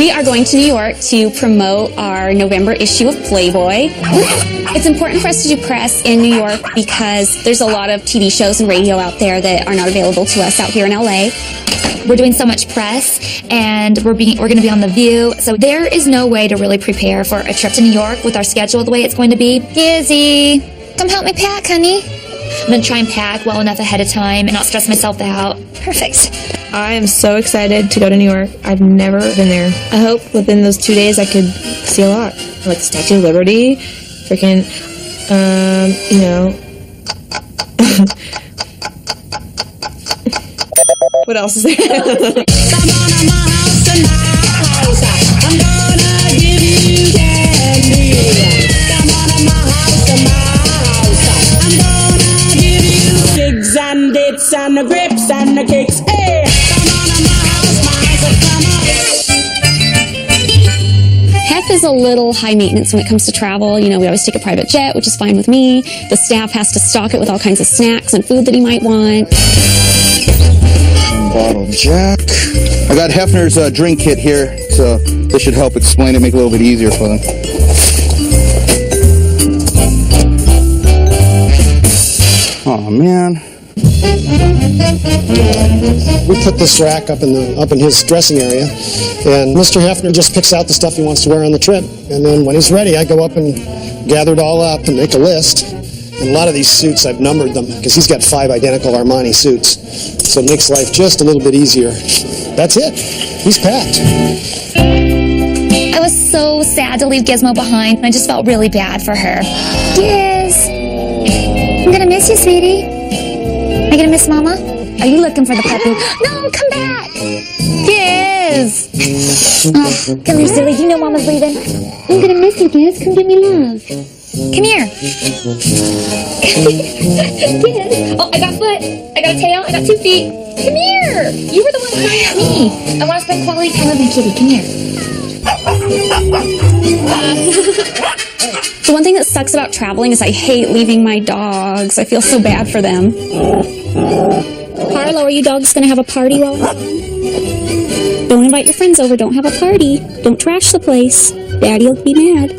We are going to New York to promote our November issue of Playboy. It's important for us to do press in New York because there's a lot of TV shows and radio out there that are not available to us out here in LA. We're doing so much press, and we're going to be on The View, so there is no way to really prepare for a trip to New York with our schedule the way it's going to be. Gizzy, come help me pack, honey. I'm going to try and pack well enough ahead of time and not stress myself out. Perfect. I am so excited to go to New York. I've never been there. I hope within those 2 days I could see a lot. Like the Statue of Liberty, freaking, what else is there? Come on to my house tonight. I'm gonna give you candy. Come on to my house. I'm gonna give you figs and dates and the grapes and the cakes. Hey, come on to my house, come on. Hef is a little high maintenance when it comes to travel. You know, we always take a private jet, which is fine with me. The staff has to stock it with all kinds of snacks and food that he might want. Bottle Jack. I got Hefner's drink kit here, so this should help explain it, make it a little bit easier for them. Oh man. We put this rack up in his dressing area, and Mr. Hefner just picks out the stuff he wants to wear on the trip. And then when he's ready, I go up and gather it all up and make a list. And a lot of these suits, I've numbered them because he's got 5 identical Armani suits. So it makes life just a little bit easier. That's it. He's packed. I was so sad to leave Gizmo behind, and I just felt really bad for her. Giz, I'm gonna miss you, sweetie. Are you gonna miss Mama? Are you looking for the puppy? No, come back! Giz! Oh, come here, silly. You know Mama's leaving. I'm gonna miss you, Giz. Come give me love. Come here. Giz. Oh, I got foot. I got a tail. I got 2 feet. Come here. You were the one crying at me. I want to spend quality time with my kitty. Come here. The one thing that sucks about traveling is I hate leaving my dogs. I feel so bad for them. Carlo, are you dogs going to have a party while I'm gone? Don't invite your friends over. Don't have a party. Don't trash the place. Daddy'll be mad.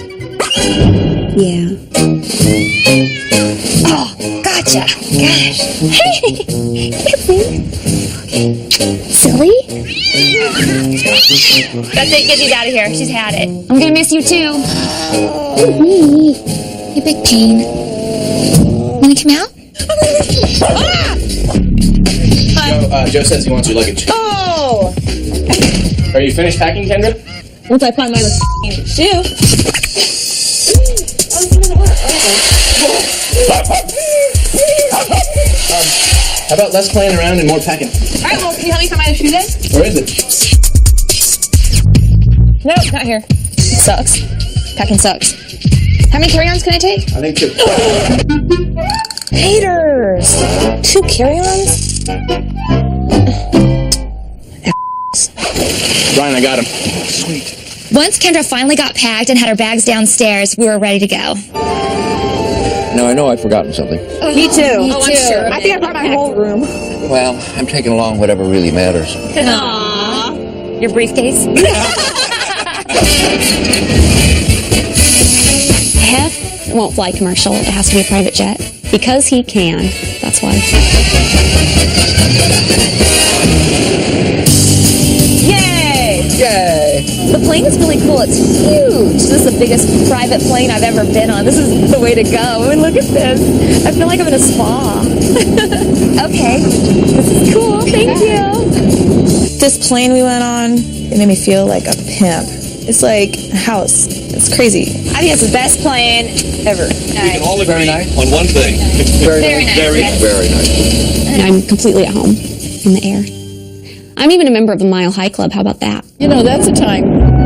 Yeah. Oh, gotcha. Gosh. Hey. Silly. That's it. Gizzy's out of here. She's had it. I'm going to miss you too. Me. You big pain. Want to come out? Joe says he wants your luggage. Oh! Are you finished packing, Kendra? Once I find my shoe. How about less playing around and more packing? All right, well, can you help me find my shoe then? Where is it? No, not here. It sucks. Packing sucks. How many carry-ons can I take? I think 2. Haters! 2 carry-ons? Brian, I got him. Sweet. Once Kendra finally got packed and had her bags downstairs, we were ready to go. No, I know I've forgotten something. Me too. I'm sure. I think I brought my whole room. Well, I'm taking along whatever really matters. Aww. Your briefcase? Hef won't fly commercial. It has to be a private jet. Because he can. That's why. Yay! Yay! The plane is really cool. It's huge. This is the biggest private plane I've ever been on. This is the way to go. I mean, look at this. I feel like I'm in a spa. Okay. This is cool. Thank you. This plane we went on, it made me feel like a pimp. It's like a house. It's crazy. I think it's the best plane ever. We can all agree on one thing. Very nice. Very nice. I'm completely at home in the air. I'm even a member of the Mile High Club. How about that? You know, that's a time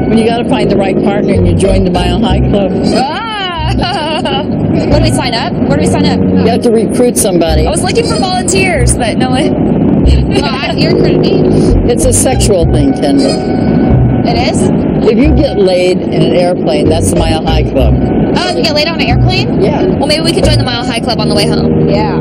when you got to find the right partner and you join the Mile High Club. Where do we sign up? Where do we sign up? You have to recruit somebody. I was looking for volunteers, but no one. You're recruiting me. It's a sexual thing, Kendra. It is? If you get laid in an airplane, that's the Mile High Club. Oh, you get laid on an airplane? Yeah. Well, maybe we could join the Mile High Club on the way home. Yeah.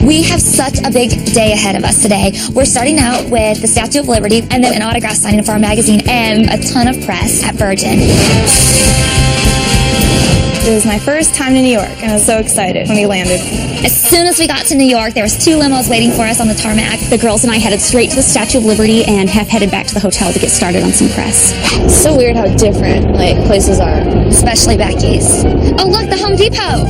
We have such a big day ahead of us today. We're starting out with the Statue of Liberty and then an autograph signing for our magazine and a ton of press at Virgin. It was my first time to New York, and I was so excited when we landed. As soon as we got to New York, there was 2 limos waiting for us on the tarmac. The girls and I headed straight to the Statue of Liberty and have headed back to the hotel to get started on some press. It's so weird how different places are. Especially back east. Oh, look, the Home Depot.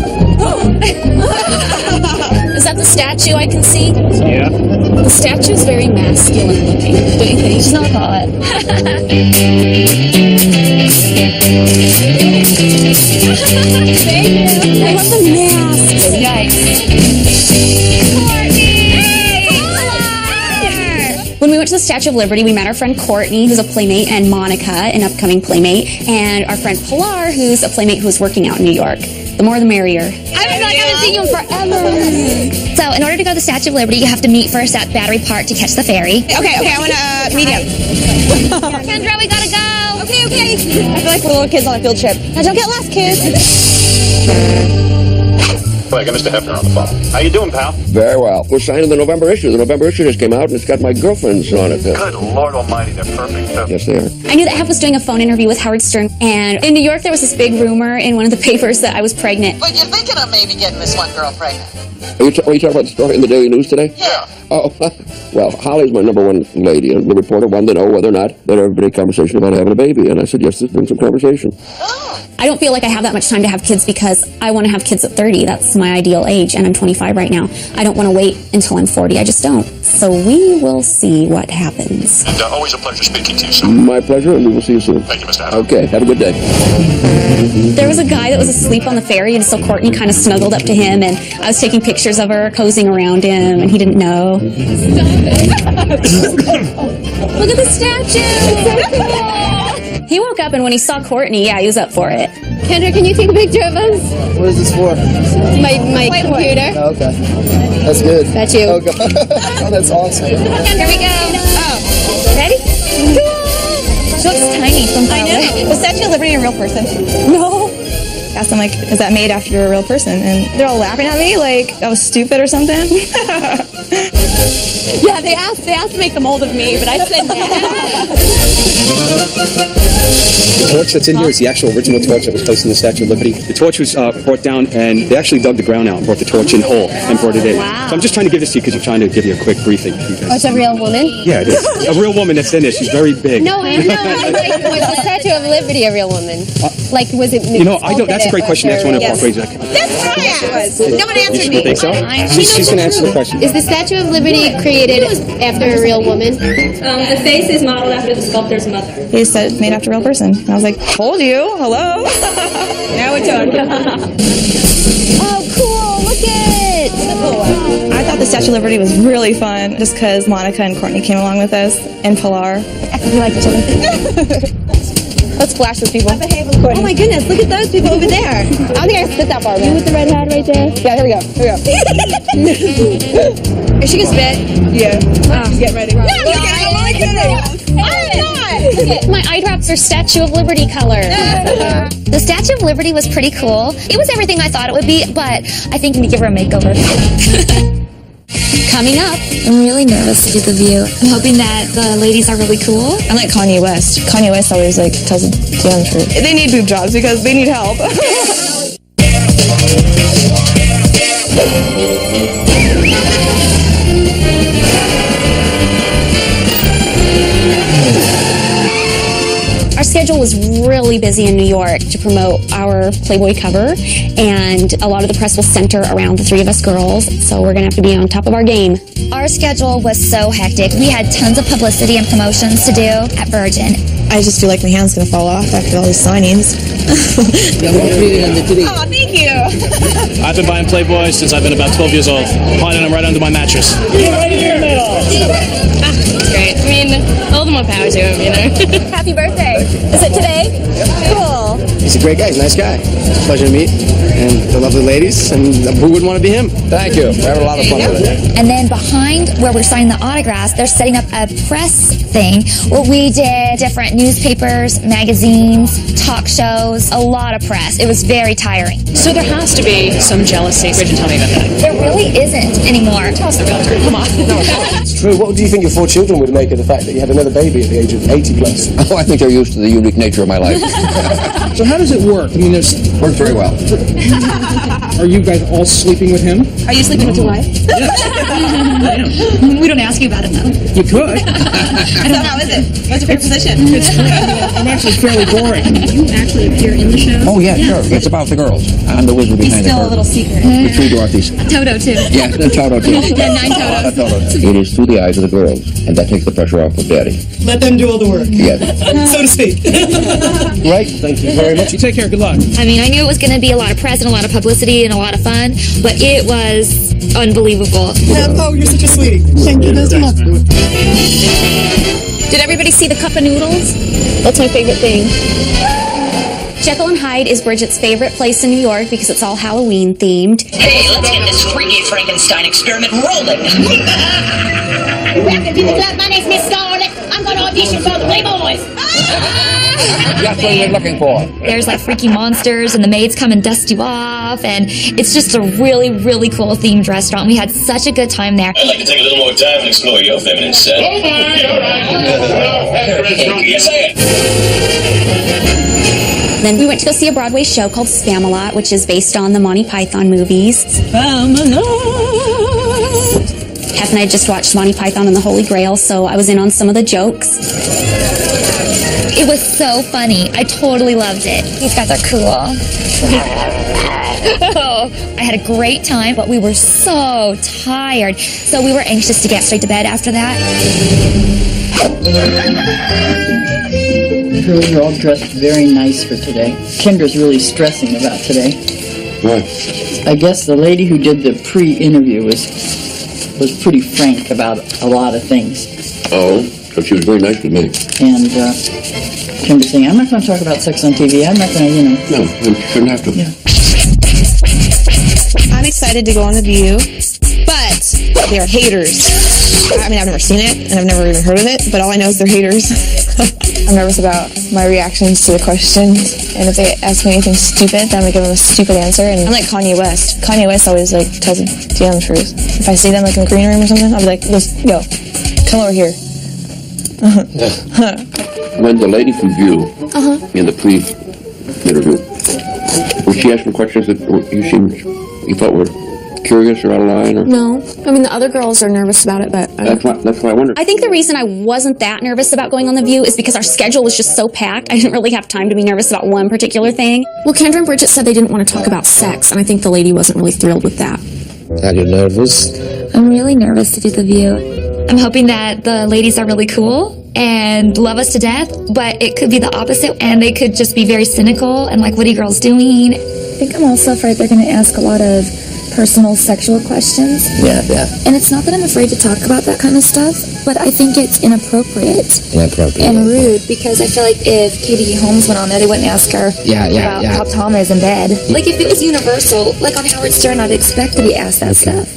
Is that the statue I can see? Yeah. The statue is very masculine looking, don't you think? She's not hot. Thank you. I love the mask. When we went to the Statue of Liberty, we met our friend Courtney, who's a playmate, and Monica, an upcoming playmate, and our friend Pilar, who's a playmate who was working out in New York. The more the merrier. I haven't seen you in forever. So, in order to go to the Statue of Liberty, you have to meet first at Battery Park to catch the ferry. Okay, I want to meet him. Kendra, we gotta go. Okay. I feel like we're little kids on a field trip. Now don't get lost, kids. I got Mr. Hefner on the phone. How you doing, pal? Very well. We're signing the November issue. The November issue just came out, and it's got my girlfriends on it. Good Lord Almighty, they're perfect. Yes, they are. I knew that Hef was doing a phone interview with Howard Stern, and in New York there was this big rumor in one of the papers that I was pregnant. But you're thinking of maybe getting this one girl pregnant. Are you talking about the story in the Daily News today? Yeah. Oh, well, Holly's my number one lady, and the reporter wanted to know whether or not there'd ever been a conversation about having a baby, and I said, yes, there's been some conversation. I don't feel like I have that much time to have kids because I want to have kids at 30. That's my ideal age, and I'm 25 right now. I don't want to wait until I'm 40. I just don't. So we will see what happens. And always a pleasure speaking to you, sir. My pleasure, and we will see you soon. Thank you, Mr. Hefner. Okay, have a good day. There was a guy that was asleep on the ferry, and so Courtney kind of snuggled up to him, and I was taking pictures of her, cozying around him, and he didn't know. Look at the statue! It's so cool! He woke up, and when he saw Courtney, yeah, he was up for it. Kendra, can you take a picture of us? What is this for? My computer. Oh, okay. That's good. That's you. Oh, God. Oh, that's awesome. Here we go. Oh. Ready? She looks tiny from far away. Was Statue of Liberty a real person? No. Asked them, like, is that made after you're a real person? And they're all laughing at me like I was stupid or something. Yeah, they asked to make the mold of me, but I said The torch that's in here is the actual original torch that was placed in the Statue of Liberty. The torch was brought down, and they actually dug the ground out and brought the torch in whole and brought it in. Wow. So I'm just trying to give this to you because I'm trying to give you a quick briefing. Oh, it's a real woman? Yeah, it is. A real woman that's in there. She's very big. No, I know. Was the Statue of Liberty a real woman? Like, was it? You know, I don't. That's a great question. That's one of the ways. That's what I asked. No one answered You think so? She's going to answer the question. Is the Statue of Liberty created after a real woman? The face is modeled after the sculptor's mother. They said made after a real person. And I was like, told you. Hello. Now we're talking. Oh, cool. Look it. I thought the Statue of Liberty was really fun just because Monica and Courtney came along with us and Pilar. We like each other. Let's flash those people. Oh my goodness, look at those people over there. I don't think I can spit that far. You with the red hat right there? Yeah, here we go. Is she gonna spit? Yeah. She's getting ready. No, look at it. Oh my goodness. I'm not. My eye drops are Statue of Liberty color. The Statue of Liberty was pretty cool. It was everything I thought it would be, but I think we need to give her a makeover. Coming up, I'm really nervous to do the view. I'm hoping that the ladies are really cool. I like Kanye West. Kanye West always like tells the damn truth. They need boob jobs because they need help. Our schedule was really busy in New York to promote our Playboy cover, and a lot of the press will center around the three of us girls, so we're going to have to be on top of our game. Our schedule was so hectic. We had tons of publicity and promotions to do at Virgin. I just feel like my hand's gonna fall off after all these signings. Oh, thank you. I've been buying Playboy since I've been about 12 years old. Hiding them right under my mattress. Right in your middle. It's great. I mean, all the more power to him, you know. Happy birthday. Is it today? Cool. He's a great guy. He's a nice guy. Pleasure to meet. And the lovely ladies. And who wouldn't want to be him? Thank you. We're having a lot of fun with it. And then behind where we're signing the autographs, they're setting up a press thing where we did different newspapers, magazines, talk shows, a lot of press. It was very tiring. So there has to be some jealousy. Bridget, tell me about that. There really isn't anymore. Tell us about it. Come on. It's true. What do you think your 4 children would make of the fact that you had another baby at the age of 80 plus? Oh, I think they're used to the unique nature of my life. So how does it work? I mean, there's... Works very well. Are you guys all sleeping with him? Are you sleeping with your wife? We don't ask you about it though. You could. So how is it? What's your favorite position? I'm actually fairly boring. You actually appear in the show? Oh, yeah, sure. It's about the girls. I'm the wizard behind the curtain. Still a little secret. The 3 Dorothy's. Toto too. Yeah, and Toto too. Yeah, 9 Totos. It is through the eyes of the girls, and that takes the pressure off of Daddy. Let them do all the work. Yeah. So to speak. Right. Thank you very much. You take care. Good luck. I mean, I knew it was going to be a lot of press and a lot of publicity and a lot of fun, but it was unbelievable. Oh, you're such a sweetie. Thank you so much. Did everybody see the cup of noodles? That's my favorite thing. Jekyll and Hyde is Bridget's favorite place in New York because it's all Halloween themed. Hey, let's get this freaky Frankenstein experiment rolling. Welcome to the club. My name's Miss Scarlet. I'm going to audition for the Playboys. That's what you're looking for. There's like freaky monsters and the maids come and dust you off, and it's just a really, really cool themed restaurant. We had such a good time there. I'd like to take a little more time and explore your feminine side. All right. Yes, I am. Then we went to go see a Broadway show called Spamalot, which is based on the Monty Python movies. Hef and I just watched Monty Python and the Holy Grail, so I was in on some of the jokes. It was so funny. I totally loved it. These guys are cool. I had a great time, but we were so tired. So we were anxious to get straight to bed after that. Girls are all dressed very nice for today. Kendra's really stressing about today. What? I guess the lady who did the pre-interview was pretty frank about a lot of things. Oh, so she was very nice with me. And Kendra's saying, I'm not going to talk about sex on TV. I'm not going to, No, you shouldn't have to. Yeah. I'm excited to go on The View, but they're haters. I mean, I've never seen it, and I've never even heard of it, but all I know is they're haters. I'm nervous about my reactions to the questions, and if they ask me anything stupid, then I'm gonna give them a stupid answer. And I'm like Kanye West. Kanye West always tells them the truth. If I see them in the green room or something, I'll be like, "Let's go, come over here." When the lady from View in the pre-interview, was she asking questions that you thought were curious or out of line? Or? No, I mean the other girls are nervous about it, but That's why I wondered. I think the reason I wasn't that nervous about going on The View is because our schedule was just so packed. I didn't really have time to be nervous about one particular thing. Well, Kendra and Bridget said they didn't want to talk about sex, and I think the lady wasn't really thrilled with that. Are you nervous? I'm really nervous to do The View. I'm hoping that the ladies are really cool and love us to death, but it could be the opposite, and they could just be very cynical and like, what are you girls doing? I think I'm also afraid they're going to ask a lot of personal sexual questions. Yeah. And it's not that I'm afraid to talk about that kind of stuff, but I think it's inappropriate and rude, because I feel like if Katie Holmes went on there, they wouldn't ask her about how Tom is in bed. Like if it was universal, like on Howard Stern, I'd expect to be asked that stuff.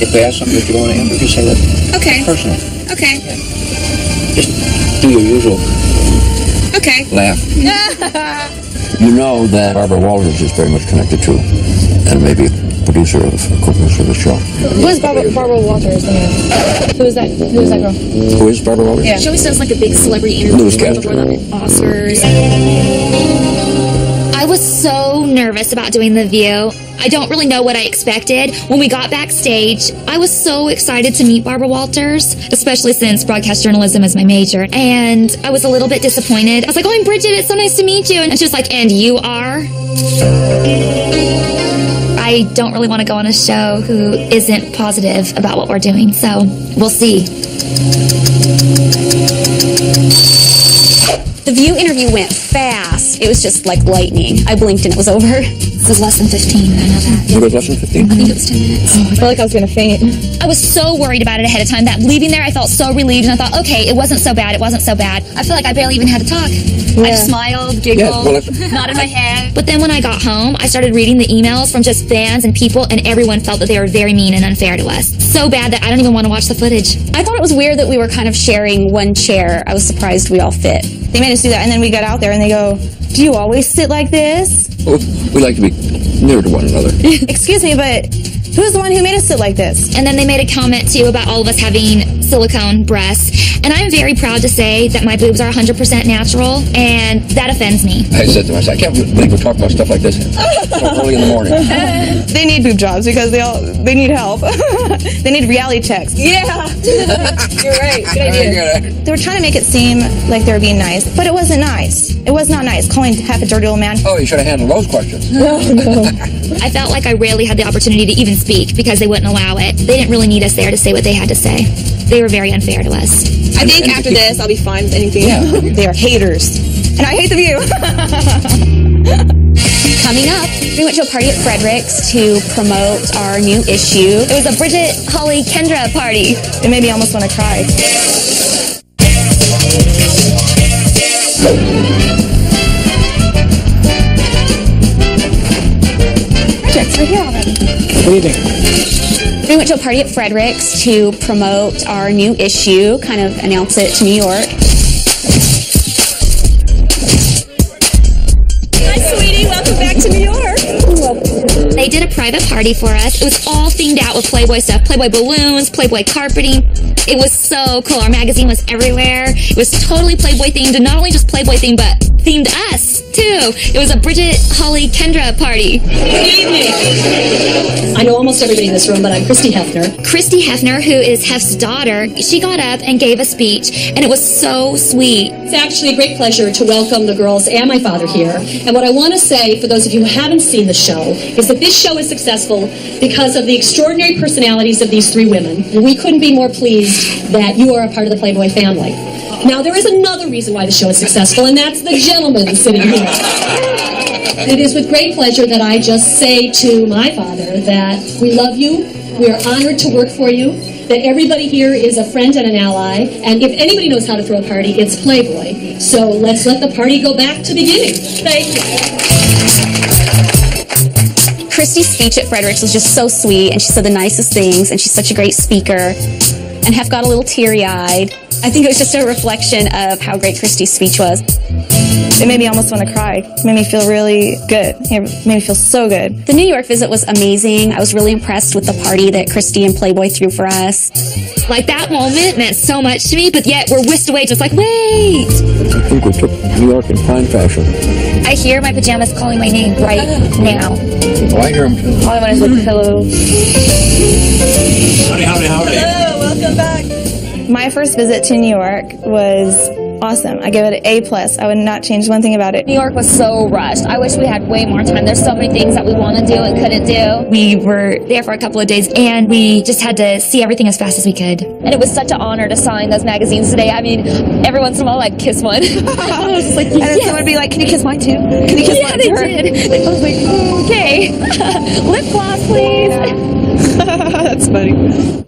If they ask something that you don't want to answer, just say that. Okay. Personal. Okay. Just do your usual Okay. laugh. You know that Barbara Walters is very much connected to, and maybe a producer of co-producer of the show. Who is Barbara Walters? Who is that? Who is that girl? Who is Barbara Walters? Yeah. She always does like a big celebrity interview Newscaster. before the Oscars. I was so nervous about doing The View. I don't really know what I expected. When we got backstage, I was so excited to meet Barbara Walters, especially since broadcast journalism is my major. And I was a little bit disappointed. I was like, oh, I'm Bridget. It's so nice to meet you. And she's like, and you are? I don't really want to go on a show who isn't positive about what we're doing. So we'll see. The View interview went fast. It was just like lightning. I blinked and it was over. It was less than 15, I know that. It was less than 15? I think it was 10 minutes. I felt like I was gonna faint. I was so worried about it ahead of time that leaving there I felt so relieved and I thought, okay, it wasn't so bad, it wasn't so bad. I feel like I barely even had to talk. I just smiled, giggled, nodded my head. But then when I got home, I started reading the emails from just fans and people, and everyone felt that they were very mean and unfair to us. So bad that I don't even want to watch the footage. I thought it was weird that we were kind of sharing one chair. I was surprised we all fit. They made us do that, and then we got out there and they go, do you always sit like this? Well, we like to be near to one another. Excuse me, but who's the one who made us sit like this? And then they made a comment too about all of us having silicone breasts. And I'm very proud to say that my boobs are 100% natural, and that offends me. I said to myself, I can't believe we talk about stuff like this early in the morning. They need boob jobs because they need help. They need reality checks. Yeah. You're right. Good idea. They were trying to make it seem like they were being nice, but it wasn't nice. It was not nice calling half a dirty old man. Oh, you should have handled those questions. No. I felt like I rarely had the opportunity to even speak because they wouldn't allow it. They didn't really need us there to say what they had to say. They were very unfair to us. I think after this, I'll be fine with anything. Yeah. They are haters. And I hate the View. Coming up, we went to a party at Fredericks to promote our new issue. It was a Bridget, Holly, Kendra party. It made me almost want to cry. What do you think? We went to a party at Fredericks to promote our new issue, kind of announce it to New York. Hi, sweetie. Welcome back to New York. They did a private party for us. It was all themed out with Playboy stuff. Playboy balloons, Playboy carpeting. It was so cool. Our magazine was everywhere. It was totally Playboy themed, and not only just Playboy themed, but themed us, too. It was a Bridget, Holly, Kendra party. Good evening. I know almost everybody in this room, but I'm Christy Hefner. Christy Hefner, who is Hef's daughter, she got up and gave a speech, and it was so sweet. It's actually a great pleasure to welcome the girls and my father here. And what I want to say, for those of you who haven't seen the show, is that this show is successful because of the extraordinary personalities of these three women. And we couldn't be more pleased that you are a part of the Playboy family. Now, there is another reason why the show is successful, and that's the gentleman sitting here. It is with great pleasure that I just say to my father that we love you, we are honored to work for you, that everybody here is a friend and an ally, and if anybody knows how to throw a party, it's Playboy. So let's let the party go back to beginning. Thank you. Christy's speech at Fredericks was just so sweet, and she said the nicest things, and she's such a great speaker. And Hef got a little teary-eyed. I think it was just a reflection of how great Christy's speech was. It made me almost want to cry. It made me feel really good. It made me feel so good. The New York visit was amazing. I was really impressed with the party that Christy and Playboy threw for us. Like, that moment meant so much to me, but yet we're whisked away just like, wait! I think we took New York in fine fashion. I hear my pajamas calling my name right now. Oh, I hear them too. All I want is a pillow. Howdy. Hello, welcome back. My first visit to New York was awesome. I give it an A+. I would not change one thing about it. New York was so rushed. I wish we had way more time. There's so many things that we want to do and couldn't do. We were there for a couple of days, and we just had to see everything as fast as we could. And it was such an honor to sign those magazines today. I mean, every once in a while I'd kiss one. I was just like, yes. And then someone would be like, can you kiss mine too? Can you kiss mine too? Yeah, they did. I was like, okay. Lip gloss, please. That's funny.